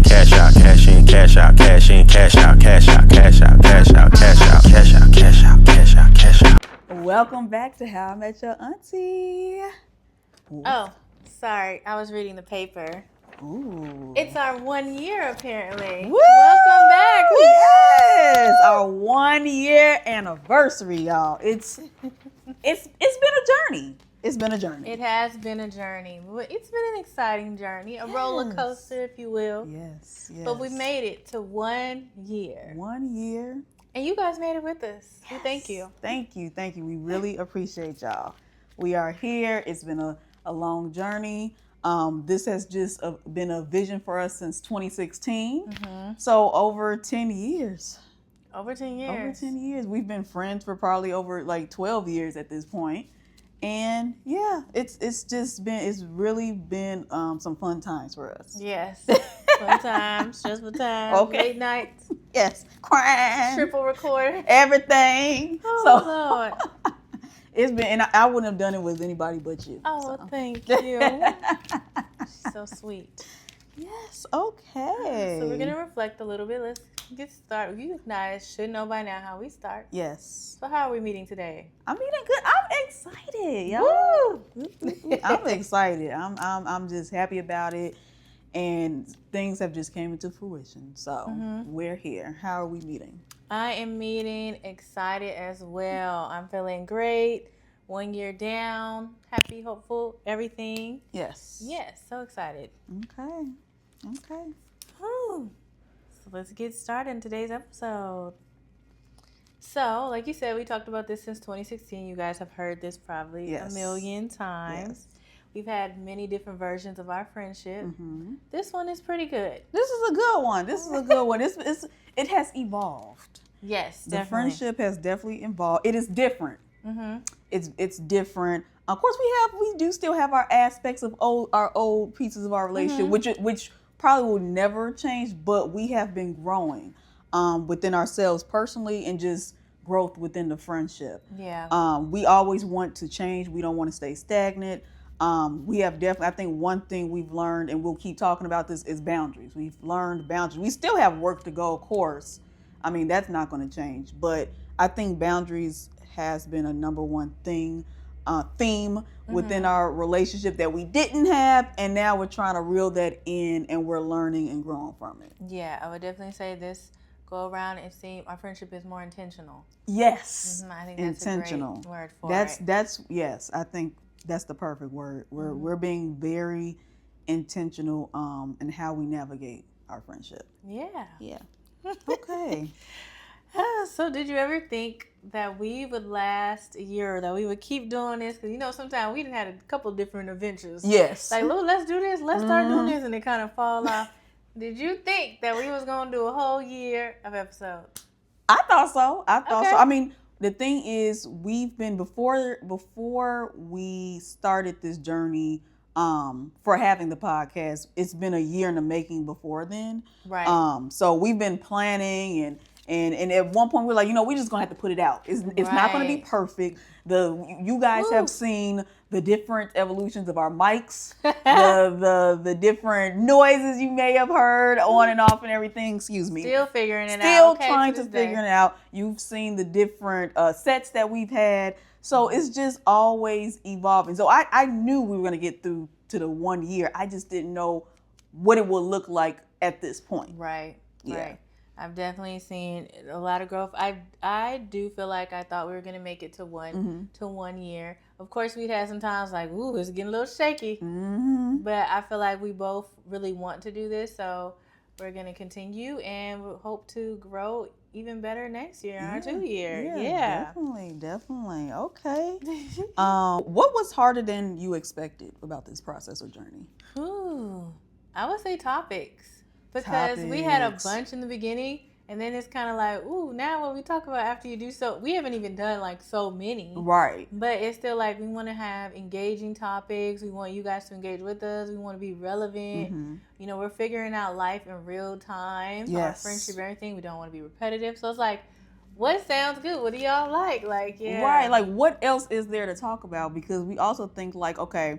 in, cash out, cash in, cash out, cash in, cash out, cash out, cash out, cash out, cash out, cash out, cash out, cash out, cash out. Welcome back to How I Met Your Aunty. Oh, sorry. I was reading the paper. Ooh. It's our 1 year, apparently. Woo! Welcome back. Yes, our 1 year anniversary, y'all. It's been a journey. It's been a journey. It has been a journey. It's been an exciting journey, a roller coaster, if you will. Yes. But we made it to 1 year. 1 year. And you guys made it with us. Yes. We thank you. Thank you. We really appreciate y'all. We are here. It's been a long journey. This has just been a vision for us since 2016. Mm-hmm. So over 10 years. Over 10 years. Over 10 years. We've been friends for probably over like 12 years at this point. And yeah, it's really been some fun times for us. Yes. Fun times, stressful times, okay. Late nights. Yes. Crime. Triple record. Everything. Oh, Lord. It's been, and I wouldn't have done it with anybody but you. Oh, so. Thank you. She's so sweet. Yes, okay. So we're going to reflect a little bit. Let's get started. You guys should know by now how we start. Yes. So how are we meeting today? I'm meeting good. I'm excited, y'all. Woo! I'm excited. I'm just happy about it. And things have just came into fruition. So we're here. How are we meeting? I am meeting excited as well. I'm feeling great. 1 year down. Happy, hopeful, everything. Yes. Yes, so excited. Okay. Whew. So let's get started in today's episode. So, like you said, we talked about this since 2016. You guys have heard this probably a million times. Yes. We've had many different versions of our friendship. Mm-hmm. This one is pretty good. This is a good one. It has evolved. Yes, definitely. The friendship has definitely evolved. It is different. Mm-hmm. It's different. Of course, we do still have our aspects of our old pieces of our relationship, which probably will never change. But we have been growing within ourselves personally, and just growth within the friendship. Yeah. We always want to change. We don't want to stay stagnant. We have definitely, I think one thing we've learned, and we'll keep talking about this, is boundaries. We've learned boundaries. We still have work to go, of course. I mean, that's not going to change. But I think boundaries has been a number one theme within our relationship that we didn't have. And now we're trying to reel that in, and we're learning and growing from it. Yeah, I would definitely say this go around and see our friendship is more intentional. Yes. I think that's intentional. A great word for it. That's yes, I think that's the perfect word. We're being very intentional in how we navigate our friendship. Yeah. Okay. So did you ever think that we would last a year, or that we would keep doing this? Because, sometimes we done had a couple different adventures. Yes. Like, let's do this. Let's start doing this. And it kind of fall off. Did you think that we was going to do a whole year of episodes? I thought so. I mean, the thing is, we've been, before we started this journey for having the podcast, it's been a year in the making before then. Right. So we've been planning, and at one point we're like, we're just gonna have to put it out. It's not gonna be perfect. You guys have seen the different evolutions of our mics, the different noises you may have heard on and off and everything. Excuse me. Still figuring it out. Still trying to figure it out. You've seen the different sets that we've had. So it's just always evolving. So I knew we were gonna get through to the 1 year. I just didn't know what it would look like at this point. Right. Yeah. Right. I've definitely seen a lot of growth. I do feel like I thought we were going to make it to 1 year. Of course, we'd had some times like, ooh, it's getting a little shaky. Mm-hmm. But I feel like we both really want to do this. So we're going to continue, and we hope to grow even better next year, our 2 year. Yeah. Definitely. Okay. What was harder than you expected about this process or journey? I would say topics. Because we had a bunch in the beginning, and then it's kind of like, ooh, now what we talk about after you do so, we haven't even done like so many. Right. But it's still like we want to have engaging topics. We want you guys to engage with us. We want to be relevant. Mm-hmm. We're figuring out life in real time. Yes. Our friendship, everything. We don't want to be repetitive. So it's like, what sounds good? What do y'all like? Like, yeah. Right. Like, what else is there to talk about? Because we also think like, okay,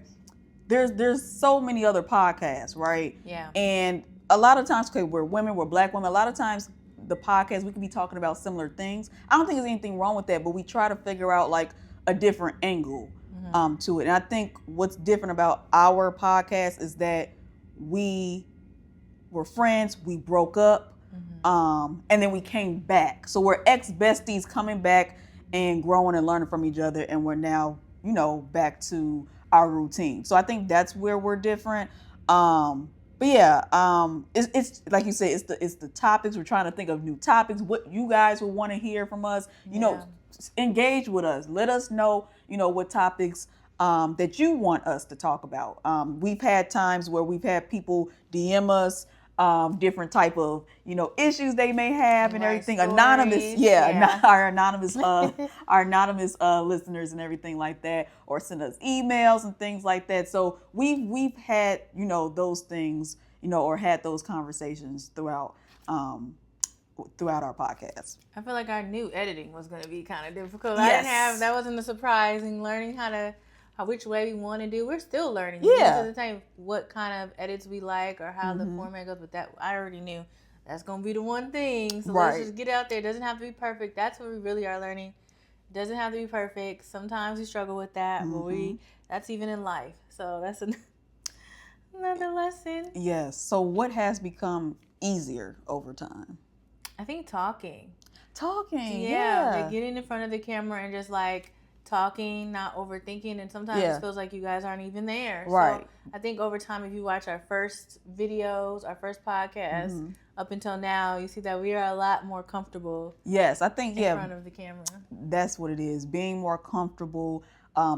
there's so many other podcasts, right? Yeah. And a lot of times, okay, we're women, we're black women. A lot of times, the podcast, we can be talking about similar things. I don't think there's anything wrong with that, but we try to figure out like a different angle to it. And I think what's different about our podcast is that we were friends, we broke up, and then we came back. So we're ex-besties coming back and growing and learning from each other, and we're now, back to our routine. So I think that's where we're different. But yeah, it's like you said, it's the topics. We're trying to think of new topics, what you guys would want to hear from us. Engage with us. Let us know, what topics that you want us to talk about. We've had times where we've had people DM us different type of issues they may have and everything. Stories. Anonymous, our anonymous listeners and everything like that, or send us emails and things like that. So we've had those things or had those conversations throughout our podcast. I feel like our new editing was going to be kind of difficult. Yes. That wasn't a surprise. And learning which way we want to do. We're still learning. Yeah. At the time, what kind of edits we like or how the format goes. But that I already knew that's going to be the one thing. So let's just get out there. It doesn't have to be perfect. That's what we really are learning. It doesn't have to be perfect. Sometimes we struggle with that, but that's even in life. So that's another lesson. Yes. So what has become easier over time? I think talking. Yeah. Like getting in front of the camera and just like talking, not overthinking, and sometimes it feels like you guys aren't even there. Right. So I think over time, if you watch our first videos, our first podcast, up until now, you see that we are a lot more comfortable. Yes, I think in front of the camera. That's what it is. Being more comfortable,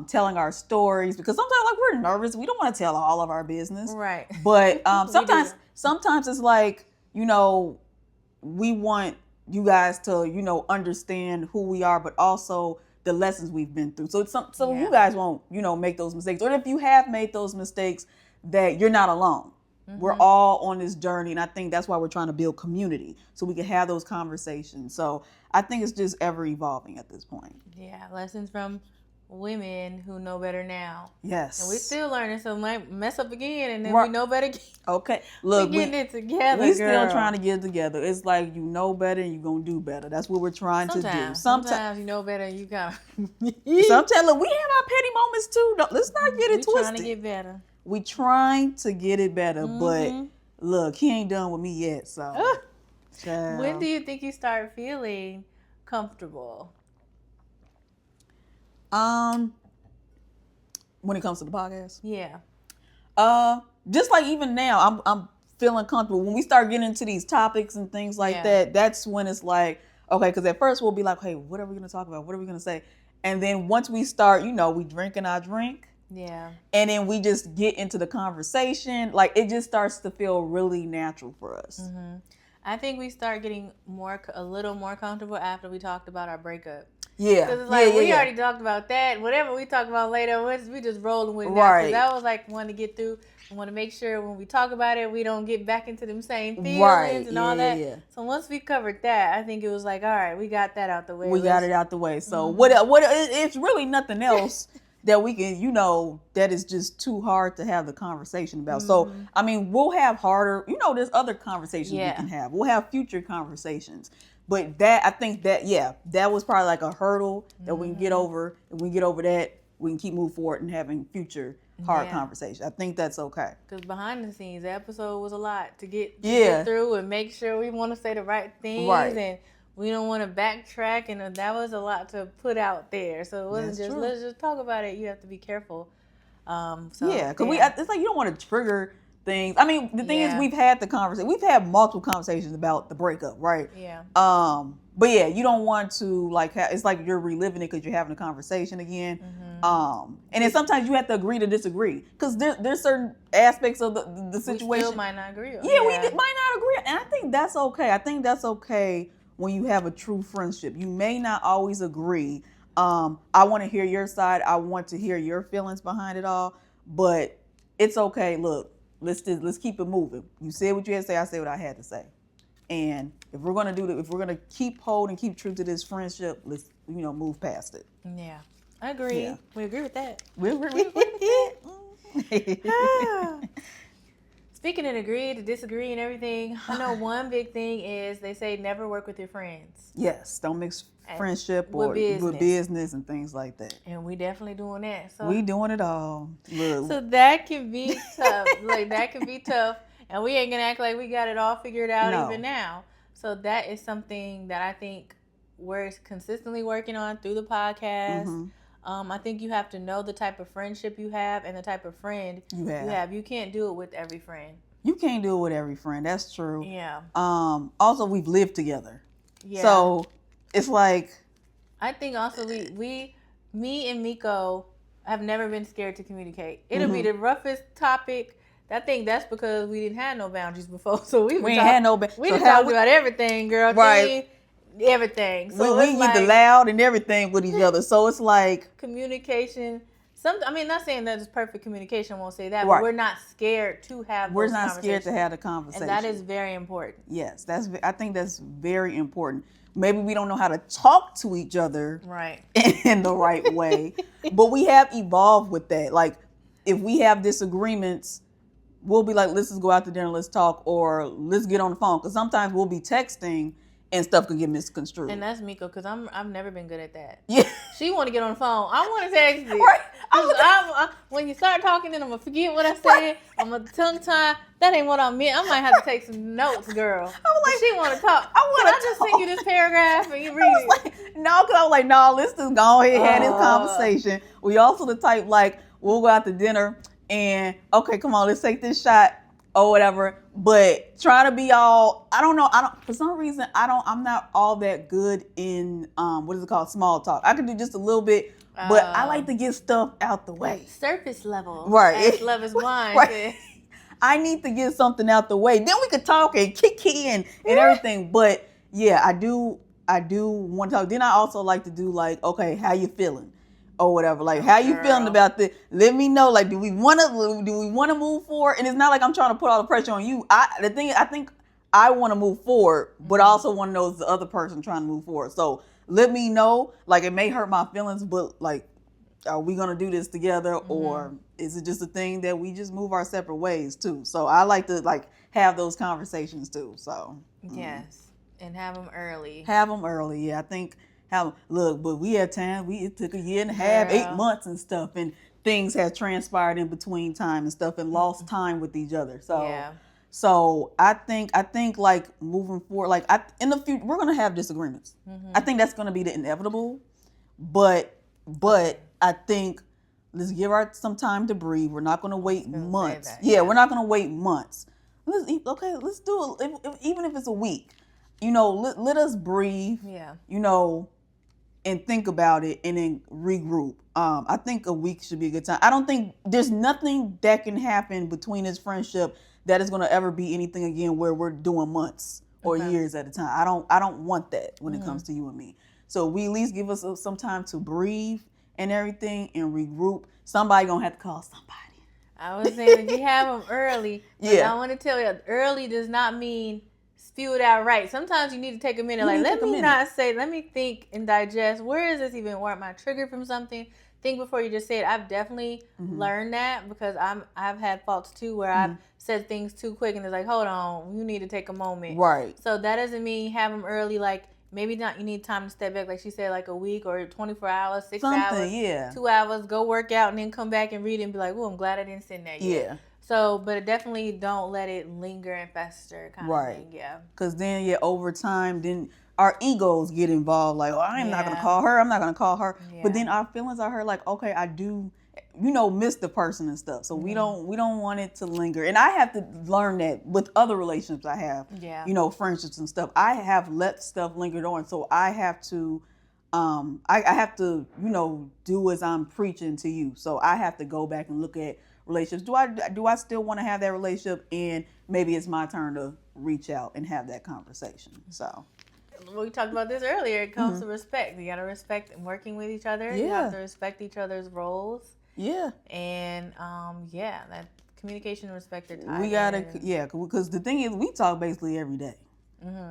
telling our stories, because sometimes like we're nervous. We don't want to tell all of our business. Right. But sometimes it's like, we want you guys to, understand who we are, but also the lessons we've been through. So you guys won't, make those mistakes. Or if you have made those mistakes, that you're not alone. We're all on this journey. And I think that's why we're trying to build community so we can have those conversations. So I think it's just ever evolving at this point. Yeah. Lessons from women who know better now. Yes. And we're still learning, so we might mess up again, and then we know better again. Okay. Look, we're getting it together, we still trying to get it together. It's like you know better and you're going to do better. That's what we're trying to do. Sometimes you know better and you got to. Sometimes, look, we have our petty moments too. Let's not get it twisted. We're trying to get better. We trying to get it better, but look, he ain't done with me yet, so. When do you think you start feeling comfortable? When it comes to the podcast? Yeah. Just like even now, I'm feeling comfortable. When we start getting into these topics and things like that, that's when it's like, okay, because at first we'll be like, hey, what are we going to talk about? What are we going to say? And then once we start, we drinking our drink. Yeah. And then we just get into the conversation. Like, it just starts to feel really natural for us. Mm-hmm. I think we start getting a little more comfortable after we talked about our breakup. Yeah. Because it's like, we already talked about that. Whatever we talk about later, we just rolling with that. Right. That was like one to get through. I want to make sure when we talk about it, we don't get back into them same feelings and all that. Yeah. So once we covered that, I think it was like, all right, we got that out the way. We got it out the way. So what? It's really nothing else that we can, that is just too hard to have the conversation about. So, I mean, we'll have harder, there's other conversations we can have. We'll have future conversations. But I think that was probably like a hurdle that we can get over. If we get over that, we can keep moving forward and having future hard conversations. I think that's okay. Because behind the scenes, the episode was a lot to get through and make sure we want to say the right things. Right. And we don't want to backtrack. And that was a lot to put out there. So it wasn't let's just talk about it. You have to be careful. Because it's like you don't want to trigger things. I mean, the thing is, we've had the conversation. We've had multiple conversations about the breakup, right? Yeah. But yeah, you don't want to it's like you're reliving it because you're having a conversation again. And then sometimes you have to agree to disagree because there's certain aspects of the situation. We still might not agree. We might not agree, and I think that's okay. I think that's okay when you have a true friendship. You may not always agree. I want to hear your side. I want to hear your feelings behind it all, but it's okay. Look. Let's keep it moving. You said what you had to say. I said what I had to say. And if we're gonna do that, if we're gonna keep true to this friendship, let's move past it. Yeah, I agree. Yeah. We agree with that. We agree with that. Speaking of agree to disagree and everything, I know one big thing is they say never work with your friends. Yes, don't mix friendship with with business and things like that. And we definitely doing that. So we doing it all. Look. So that can be tough. Like that can be tough, and we ain't gonna act like we got it all figured out even now. So that is something that I think we're consistently working on through the podcast. Mm-hmm. I think you have to know the type of friendship you have and the type of friend you have. You can't do it with every friend. You can't do it with every friend. That's true. Yeah. Also, we've lived together. Yeah. So it's like. I think also me and Miko have never been scared to communicate. It'll be the roughest topic. I think that's because we didn't have no boundaries before. So we ain't had no boundaries. We didn't talk about everything, girl. Right. Everything. So we get the loud and everything with each other. So it's like communication. Not saying that it's perfect communication. I won't say that, but we're not scared to have. We're not scared to have the conversation, and that is very important. Yes, I think that's very important. Maybe we don't know how to talk to each other in the right way, but we have evolved with that. Like, if we have disagreements, we'll be like, let's just go out to dinner, let's talk, or let's get on the phone. Because sometimes we'll be texting and stuff can get misconstrued. And that's Miko, because I've never been good at that. Yeah. She want to get on the phone. I want to text you. Right. When you start talking, then I'm going to forget what I said. Right. I'm going to tongue tie. That ain't what I meant. I might have to take some notes, girl. I was like, she want to talk. Can I just send you this paragraph and you read it? Like, no, because I was like, no, let's just go ahead and have this conversation. We also the type, like, we'll go out to dinner and, okay, come on, let's take this shot or whatever. But trying to be all, for some reason, I'm not all that good in, what is it called? Small talk. I can do just a little bit, but I like to get stuff out the way. Surface level. Right. As love is blind. Right. I need to get something out the way. Then we could talk and kick in and everything. But yeah, I do want to talk. Then I also like to do like, okay, how you feeling? Or whatever, like how you feeling about this? Let me know. Like, do we want to move forward? And it's not like I'm trying to put all the pressure on you. I think I want to move forward, but I also want to know is the other person trying to move forward. So let me know. Like, it may hurt my feelings, but like, are we gonna do this together, or is it just a thing that we just move our separate ways too? So I like to like have those conversations too. So yes, and have them early. Yeah, I think. But we had time. It took a year and a half, 8 months and stuff, and things had transpired in between time and stuff, and lost time with each other. So I think like moving forward, like in the future, we're gonna have disagreements. I think that's gonna be the inevitable. But I think let's give some time to breathe. We're not gonna wait months. We're not gonna wait months. Let's do it. Even if it's a week, let us breathe. Yeah. And think about it and then regroup. I think a week should be a good time. I don't think there's nothing that can happen between this friendship that is going to ever be anything again where we're doing months or years at a time. I don't want that when it comes to you and me. So we at least give us some time to breathe and everything and regroup. Somebody going to have to call somebody. I was saying if you have them early, I want to tell you, early does not mean spew it out right. Sometimes you need to take a minute. Let me think and digest. Where is this even? Where am I triggered from something? Think before you just say it. I've definitely learned that because I've had faults too where I've said things too quick and it's like, hold on, you need to take a moment. Right. So that doesn't mean have them early. Like maybe not. You need time to step back. Like she said, like a week or 24 hours, 6 hours, 2 hours. Go work out and then come back and read it and be like, oh, I'm glad I didn't send that yet. Yeah. So, but definitely don't let it linger and fester kind of thing, yeah. Because then, over time, then our egos get involved. Like, I'm not going to call her. I'm not going to call her. Yeah. But then our feelings are hurt. Like, okay, I do, miss the person and stuff. So we don't want it to linger. And I have to learn that with other relationships I have. Yeah. Friendships and stuff. I have let stuff linger on. So I have to, I have to, do as I'm preaching to you. So I have to go back and look at relationships. Do I still want to have that relationship? And maybe it's my turn to reach out and have that conversation. So we talked about this earlier. It comes to respect. You got to respect working with because you have to respect each other's roles. Yeah. And that communication and respect are tied. We gotta because the thing is we talk basically every day.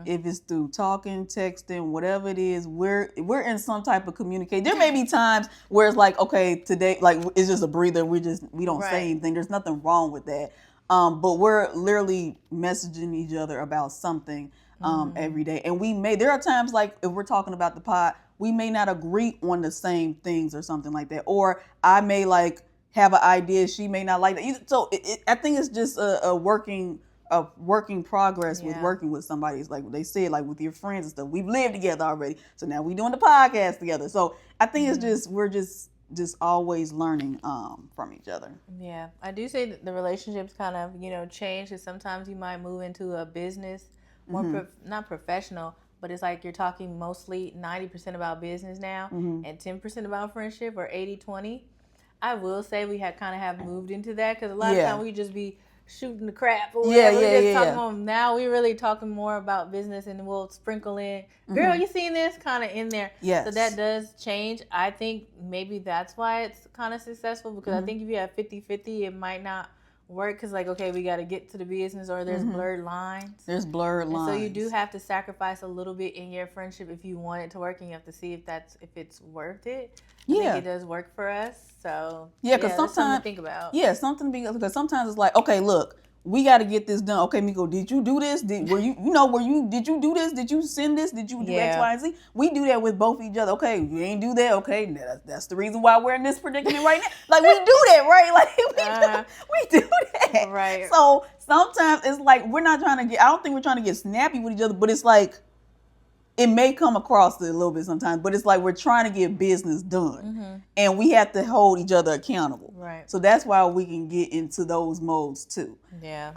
If it's through talking, texting, whatever it is, we're in some type of communication. There may be times where it's like, okay, today, like it's just a breather. We don't say anything. There's nothing wrong with that. But we're literally messaging each other about something every day. And there are times like if we're talking about the pod, we may not agree on the same things or something like that. Or I may like have an idea, she may not like that. So I think it's just a working progress with working with somebody. It's like they said, like with your friends and stuff. We've lived together already, so now we're doing the podcast together. So I think it's just we're just always learning from each other. Yeah, I do say that the relationships kind of change, because sometimes you might move into a business more not professional, but it's like you're talking mostly 90% about business now and 10% about friendship, or 80-20. I will say we have moved into that, because a lot of times we just be shooting the crap or whatever. Talking about, now we really talking more about business, and we'll sprinkle in, girl, you seen this, kind of in there. So that does change. I think maybe that's why it's kind of successful, because I think if you have 50-50, it might not work, because like, okay, we got to get to the business, or there's blurred lines. So you do have to sacrifice a little bit in your friendship if you want it to work, and you have to see if it's worth it. I think it does work for us. So because sometimes something to think about. Because sometimes it's like, okay, look, we got to get this done. Okay, Miko, did you do this? Did you do this? Did you send this? Did you do X, Y, and Z? We do that with both each other. Okay, you ain't do that. Okay, that's the reason why we're in this predicament right now. Like, we do that, right? Like, we do that. Right. So sometimes it's like I don't think we're trying to get snappy with each other, but it's like, it may come across a little bit sometimes, but it's like we're trying to get business done, and we have to hold each other accountable. Right. So that's why we can get into those modes too. Yeah.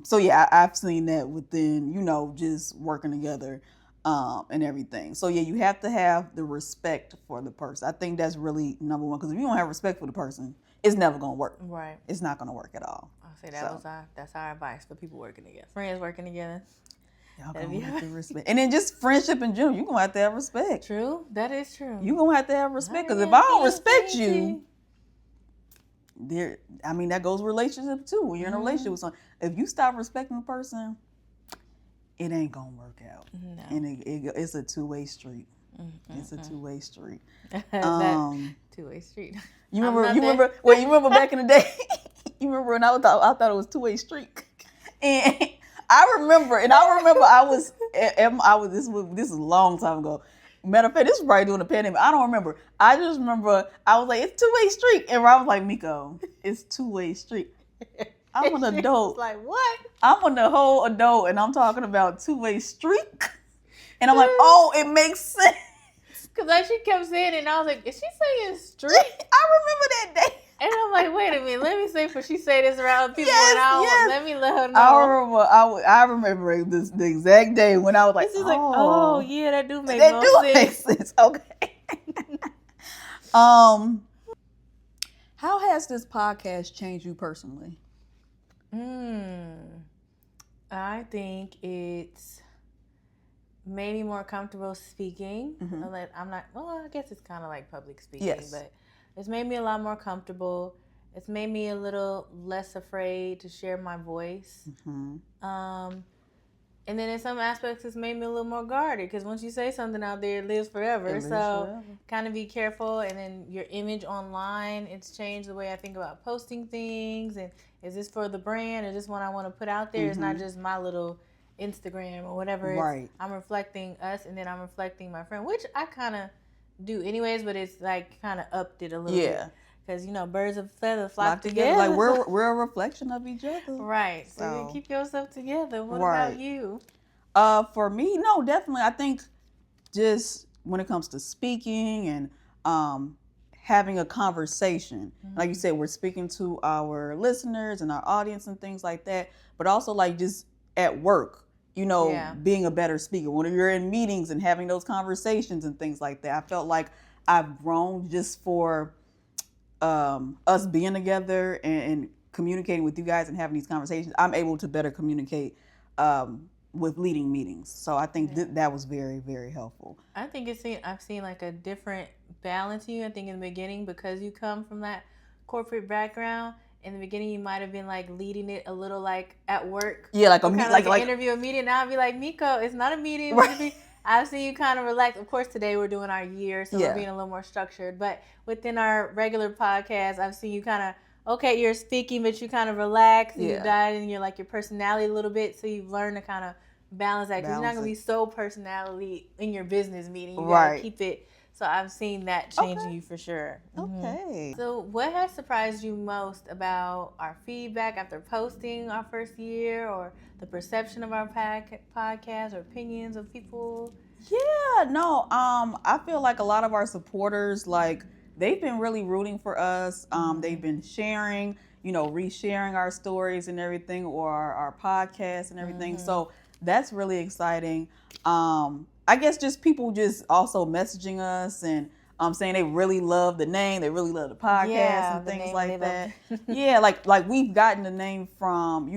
So yeah, I've seen that within, just working together, and everything. So yeah, you have to have the respect for the person. I think that's really number one, because if you don't have respect for the person, it's never gonna work. Right. It's not gonna work at all. I'll say that's our advice for people working together, friends working together. Y'all gonna have to respect. And then just friendship in general, you're gonna have to have respect. True. That is true. You're gonna have to have respect, because if I don't respect you, that goes with relationship too. When you're in a relationship with someone, if you stop respecting the person, it ain't gonna work out. No. And it's a two-way street. It's a two-way street. Two-way street. You remember back in the day? You remember when I thought it was two-way street? And I remember I was this is a long time ago. Matter of fact, this was probably during the pandemic. I don't remember. I just remember I was like, it's two-way street. And Rob was like, Miko, it's two-way street. I'm an adult. Like, what? I'm an whole adult, and I'm talking about two-way street. And I'm like, oh, it makes sense. Because like she kept saying it, and I was like, is she saying street? I remember that day. And I'm like, wait a minute, let me see, before she say this around people, let me let her know. I remember the exact day when I was like, like, oh yeah, that do make make sense. Okay. How has this podcast changed you personally? I think it's made me more comfortable speaking. I guess it's kind of like public speaking, but it's made me a lot more comfortable. It's made me a little less afraid to share my voice. And then in some aspects, it's made me a little more guarded, because once you say something out there, it lives forever. Kind of be careful. And then your image online, it's changed the way I think about posting things. And is this for the brand, or is this one I want to put out there? It's not just my little Instagram or whatever. Right. I'm reflecting us, and then I'm reflecting my friend, which I kind of do anyways, but it's like kind of upped it a little bit. Because, birds of feathers flock together. Like, we're a reflection of each other. Right. So you keep yourself together. What about you? For me, no, definitely. I think just when it comes to speaking and having a conversation, like you said, we're speaking to our listeners and our audience and things like that, but also like just at work, being a better speaker. When you're in meetings and having those conversations and things like that, I felt like I've grown just for us being together and communicating with you guys and having these conversations. I'm able to better communicate with leading meetings. So I think that was very, very helpful. I think I've seen like a different balance in you. I think in the beginning, because you come from that corporate background, in the beginning you might have been like leading it a little like at work. Yeah, like an interview, a meeting. Now I'd be like, Miko, it's not a meeting. Right. I've seen you kind of relax. Of course, today we're doing our year, so we're being a little more structured. But within our regular podcast, I've seen you kind of okay, you're speaking, but you kind of relax and you Yeah. dive in your personality a little bit. So you've learned to kind of balance that, because you're not going to be so personality in your business meeting. You got to keep it. So I've seen that changing you for sure. Okay. So what has surprised you most about our feedback after posting our first year, or the perception of our podcast, or opinions of people? Yeah, no, I feel like a lot of our supporters, like, they've been really rooting for us. They've been sharing, resharing our stories and everything, or our podcast and everything. So that's really exciting. I guess just people just also messaging us and saying they really love the name, they really love the podcast and things like that. Yeah, like we've gotten the name from,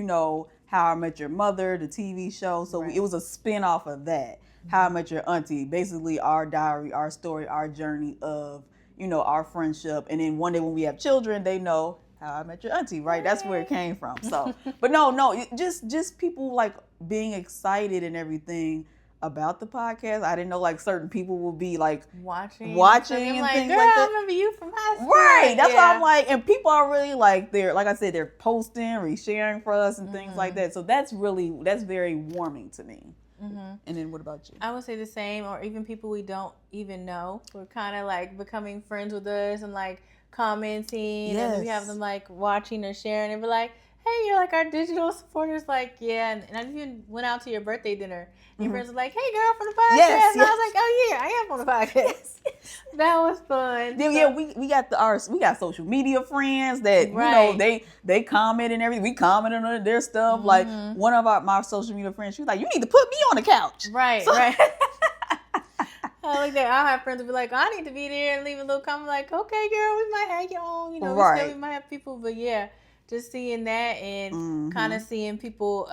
How I Met Your Mother, the TV show. So it was a spin-off of that. How I Met Your Aunty, basically our diary, our story, our journey of, our friendship. And then one day when we have children, they know How I Met Your Aunty, right? That's where it came from. So, but no, just people like being excited and everything about the podcast. I didn't know like certain people will be like watching and like, things girl, like that. I remember you from high school. Right. That's why I'm like, and people are really like, like I said, they're posting, resharing for us and things like that. So that's very warming to me. And then what about you? I would say the same, or even people we don't even know. We're kind of like becoming friends with us and like commenting, and then we have them like watching or sharing, and we're like, hey, you're like our digital supporters. Like, yeah. And I even went out to your birthday dinner. And your friends were like, hey, girl, from the podcast. Yes, and I was like, oh yeah, I am on the podcast. That was fun. Yeah, we got social media friends that they comment and everything. We commented on their stuff. Like one of my social media friends, she was like, you need to put me on the couch. Right. I like that. I'll have friends who be like, I need to be there, and leave a little comment like, okay, girl, we might have you on. We might have people, but yeah, just seeing that and kind of seeing people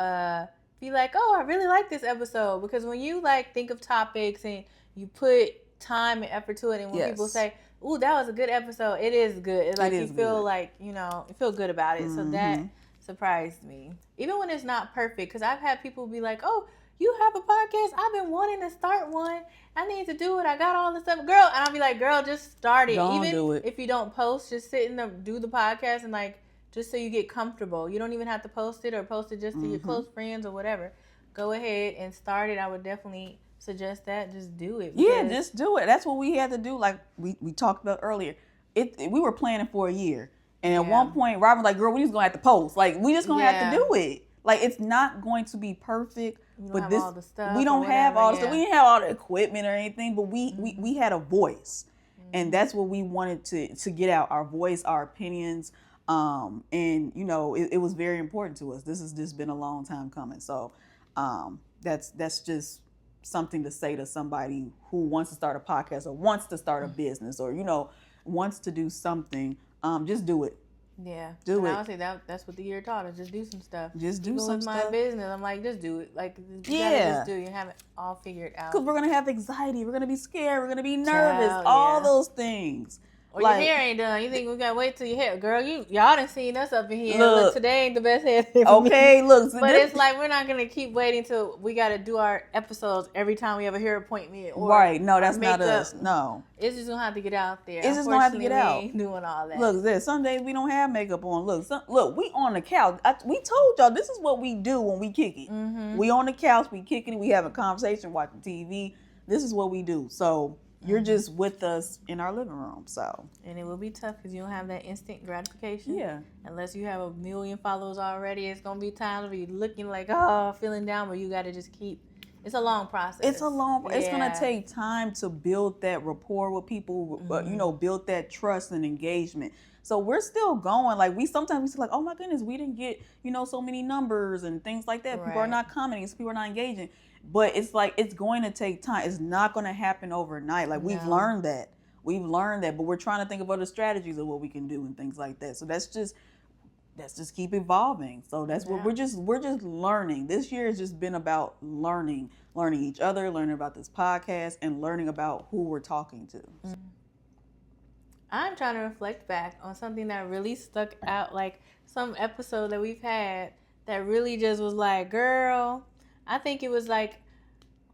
be like, oh, I really like this episode, because when you like think of topics and you put time and effort to it, and when people say, ooh, that was a good episode, it is good. It's like you feel like, you feel good about it. So that surprised me. Even when it's not perfect, because I've had people be like, oh, you have a podcast? I've been wanting to start one. I need to do it. I got all this stuff. Girl, and I'll be like, girl, just start it. Don't Even do it. if you don't post, just sit and do the podcast, and like, just so you get comfortable. You don't even have to post it, or post it just to your close friends or whatever. Go ahead and start it. I would definitely suggest that. Just do it. Yeah, just do it. That's what we had to do. Like we talked about earlier. We were planning for a year. And at one point, Robin was like, girl, we just going to have to post. Like, we just going to have to do it. Like, it's not going to be perfect. But all the stuff. We don't have all the stuff. We didn't have all the equipment or anything. But we had a voice. And that's what we wanted to get out. Our voice, our opinions. And, it was very important to us. This has just been a long time coming. So that's just something to say to somebody who wants to start a podcast or wants to start a business or, wants to do something. Just do it. Yeah. Do it. I would say that's what the year taught us. Just do some stuff. Just do some stuff. With my business, I'm like, just do it. Like, you gotta just do it. You have it all figured out. Because we're going to have anxiety. We're going to be scared. We're going to be nervous. All those things. Or your hair ain't done. You think we gotta wait till your hair, girl? Y'all done seen us up in here. Look, today ain't the best hair. Okay, look. But it's like we're not gonna keep waiting till we gotta do our episodes every time we have a hair appointment. Or no, that's not us. No, it's just gonna have to get out there. It's just gonna have to get out. We ain't doing all that. Look, some days we don't have makeup on. Look, we on the couch. We told y'all this is what we do when we kick it. We on the couch, we kicking it. We have a conversation, watching TV. This is what we do. So. You're just with us in our living room, And it will be tough because you don't have that instant gratification. Yeah. Unless you have 1 million followers already, it's going to be times where you're looking like, oh, feeling down, but you got to just keep. It's a long process. It's going to take time to build that rapport with people, build that trust and engagement. So we're still going. Like, sometimes we say, like, oh my goodness, we didn't get, so many numbers and things like that. Right. People are not commenting. People are not engaging. But it's like, it's going to take time. It's not going to happen overnight. Like, we've learned that. But we're trying to think of other strategies of what we can do and things like that. So that's just keep evolving. So that's what we're just learning. This year has just been about learning each other, learning about this podcast, and learning about who we're talking to. I'm trying to reflect back on something that really stuck out, like some episode that we've had that really just was like, girl, I think it was like,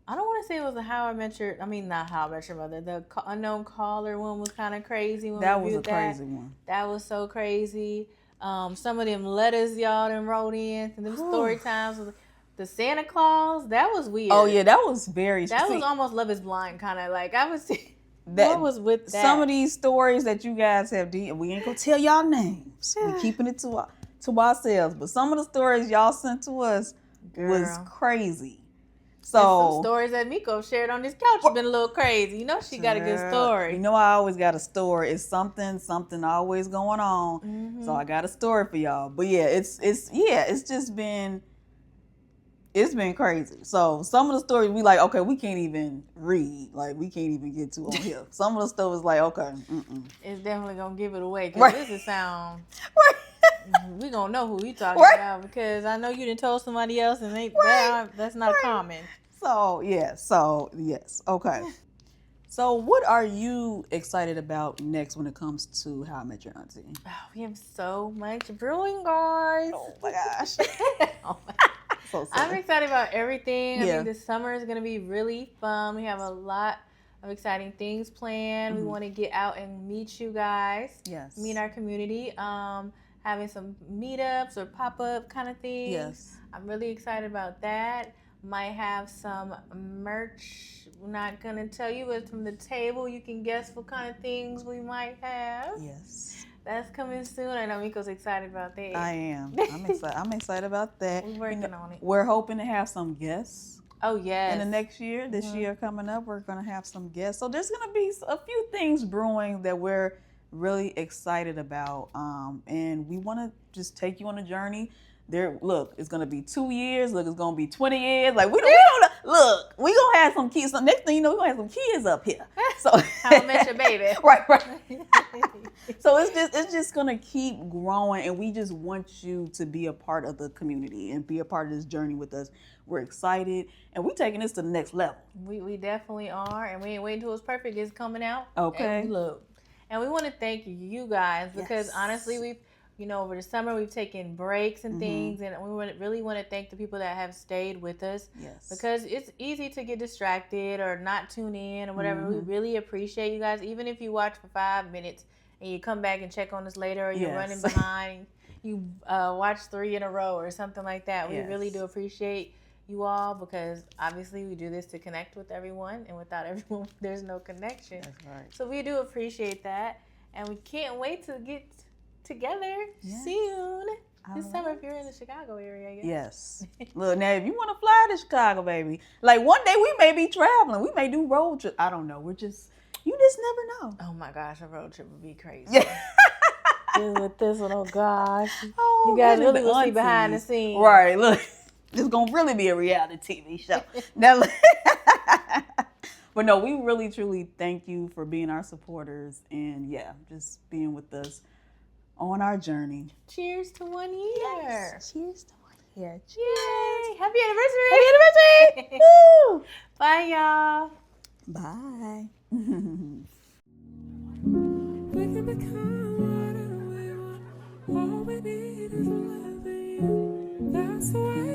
I don't want to say it was not How I Met Your Mother. The unknown caller one was kind of crazy. That was a crazy one. That was so crazy. Some of them letters y'all done wrote in, and them story times. The Santa Claus, that was weird. Oh yeah, that was very. That was almost Love Is Blind kind of like I was. That what was with that? Some of these stories that you guys have, we ain't gonna tell y'all names. We're keeping it to ourselves. But some of the stories y'all sent to us was crazy. So and some stories that Miko shared on this couch have been a little crazy. You know she got a good story. You know I always got a story. It's something always going on. Mm-hmm. So I got a story for y'all. But yeah, it's just been. It's been crazy. So some of the stories we like, okay, we can't even read. Like, we can't even get to on here. Some of the stuff is like, okay. It's definitely going to give it away. Because this is sound... we going to know who we talking about. Because I know you done told somebody else and that's not common. So, yes. Okay. So what are you excited about next when it comes to How I Met Your Aunty? Oh, we have so much brewing, guys. Oh, my gosh. So I'm excited about everything. I mean, this summer is going to be really fun. We have a lot of exciting things planned. We want to get out and meet you guys. Yes. Meet our community. Having some meetups or pop-up kind of things. Yes. I'm really excited about that. Might have some merch. We're not going to tell you, but from the table, you can guess what kind of things we might have. Yes. That's coming soon. I know Miko's excited about that. I am. I'm excited about that. We're working on it. We're hoping to have some guests. Oh, yes. In the next year, this year coming up, we're going to have some guests. So there's going to be a few things brewing that we're really excited about. And we want to just take you on a journey. Look, it's going to be 2 years. Look, it's going to be 20 years. Like, we don't look, we going to have some kids. So next thing you know, we're going to have some kids up here. So How I Met Your Baby. Right. So it's just going to keep growing. And we just want you to be a part of the community and be a part of this journey with us. We're excited. And we're taking this to the next level. We definitely are. And we ain't waiting until it's perfect. It's coming out. Okay. And look. And we want to thank you guys because honestly, we've, over the summer, we've taken breaks and things, and we really want to thank the people that have stayed with us. Yes. Because it's easy to get distracted or not tune in or whatever. We really appreciate you guys. Even if you watch for 5 minutes and you come back and check on us later, or you're running behind, you watch 3 in a row or something like that. We really do appreciate you all because obviously we do this to connect with everyone, and without everyone, there's no connection. That's right. So we do appreciate that, and we can't wait to get together soon this summer if you're in the Chicago area, I guess. Yes. Look, now if you want to fly to Chicago, baby, like one day we may be traveling. We may do road trip. I don't know. You just never know. Oh my gosh, a road trip would be crazy. Yeah. With this one, oh gosh. Oh, you guys really will see behind the scenes. Right, look. It's going to really be a reality TV show. Now, but no, we really, truly thank you for being our supporters and just being with us on our journey. Cheers to 1 year. Yes. Cheers to 1 year. Cheers. Yay. Happy anniversary. Happy anniversary. Woo. Bye, y'all. Bye. We can become whatever we want. All we need is loving you. That's the way.